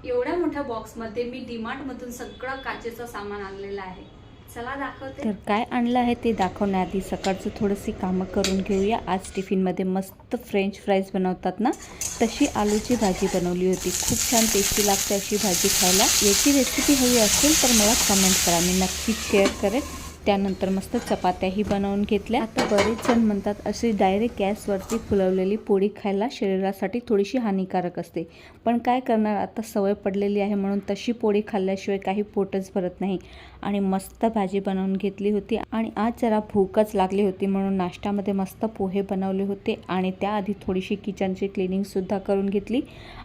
एवढ्या मोठ्या बॉक्समध्ये मी डीमार्ट मधून सगळं काचेचं सामान आणलेलं आहे. चला दाखवते. तर काय आणलं आहे ते दाखवण्याआधी सकाळचं थोडीशी कामं करून घेऊया. आज टिफिनमध्ये मस्त फ्रेंच फ्राईज बनवतात ना, तशी आलूची भाजी बनवली होती. खूप छान टेस्टी लागते अशी भाजी खायला. याची रेसिपी हवी असेल तर मला कमेंट करा, मी नक्कीच शेअर करेन. त्यानंतर मस्त चपात्याही बनवून घेतल्या. आता बरेच जण म्हणतात अशी डायरेक्ट गॅसवरती फुलवलेली पोळी खायला शरीरासाठी थोडीशी हानिकारक असते, पण काय करणार, आता सवय पडलेली आहे म्हणून तशी पोळी खाल्ल्याशिवाय काही पोटच भरत नाही. आणि मस्त भाजी बनवून घेतली होती. आणि आज जरा भूकच लागली होती म्हणून नाश्त्यामध्ये मस्त पोहे बनवले होते. आणि त्याआधी थोडीशी किचनची क्लिनिंगसुद्धा करून घेतली.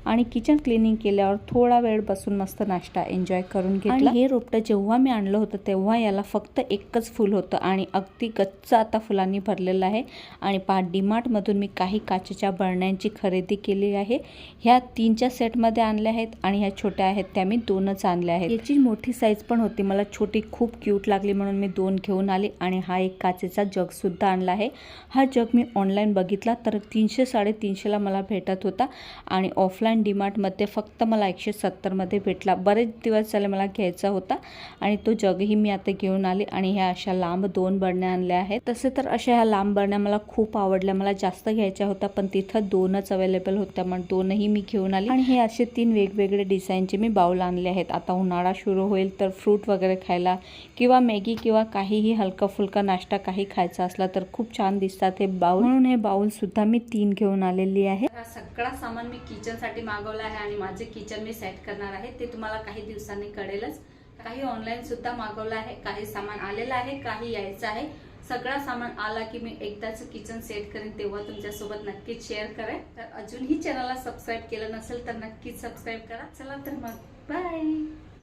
आणि किचन क्लिनिंग केल्यावर थोडा वेळ बसून मस्त नाश्ता एन्जॉय करून घेतला. हे रोपटं जेव्हा मी आणलं होतं तेव्हा याला फक्त एकच फुल होतं आणि अगदी गच्च आता फुलांनी भरलेलं आहे. आणि डीमार्टमधून मी काही काचेच्या बरण्यांची खरेदी केली आहे. ह्या 3च्या सेटमध्ये आणल्या आहेत आणि ह्या छोट्या आहेत त्या मी 2च आणल्या आहेत. याची मोठी साईज पण होती, मला छोटी खूप क्यूट लागली म्हणून मी 2 घेऊन आली. आणि हा एक काचेचा जगसुद्धा आणला आहे. हा जग मी ऑनलाईन बघितला तर 300-350ला मला भेटत होता आणि ऑफलाईन डीमार्टमध्ये फक्त मला 170मध्ये भेटला. बरेच दिवस झाले मला घ्यायचा होता आणि तो जगही मी आता घेऊन आले. आणि ह्या अशा लांब 2 बरण्या आणल्या आहेत. तसे तर अशा ह्या लांब बरण्या मला खूप आवडल्या, मला जास्त घ्यायच्या होत्या पण तिथं 2च अवेलेबल होत्या म्हणून 2ही मी घेऊन आली. आणि हे असे 3 वेगवेगळे डिझाईनचे मी बाउल आणले आहेत. आता उन्हाळा सुरू होईल तर फ्रूट वगैरे खायला किंवा मॅगी किंवा काहीही हलका फुलका नाश्ता काही खायचा असला तर खूप छान दिसतात हे बाउल, म्हणून हे बाउल सुद्धा मी 3 घेऊन आलेली आहे. हा सगळा सामान मी किचनसाठी मागवला आहे आणि माझे किचन मी सेट करणार आहे, ते तुम्हाला काही दिवसांनी कळेलच. काही ऑनलाईन सुद्धा मागवलं आहे, काही सामान आलेलं आहे, काही यायचं आहे. सगळा सामान आला की मी एकदाच किचन सेट करेन तेव्हा तुमच्यासोबत नक्कीच शेअर करेन. तर अजूनही चॅनलला सबस्क्राईब केलं नसेल तर नक्कीच सबस्क्राईब करा. चला तर मग बाय.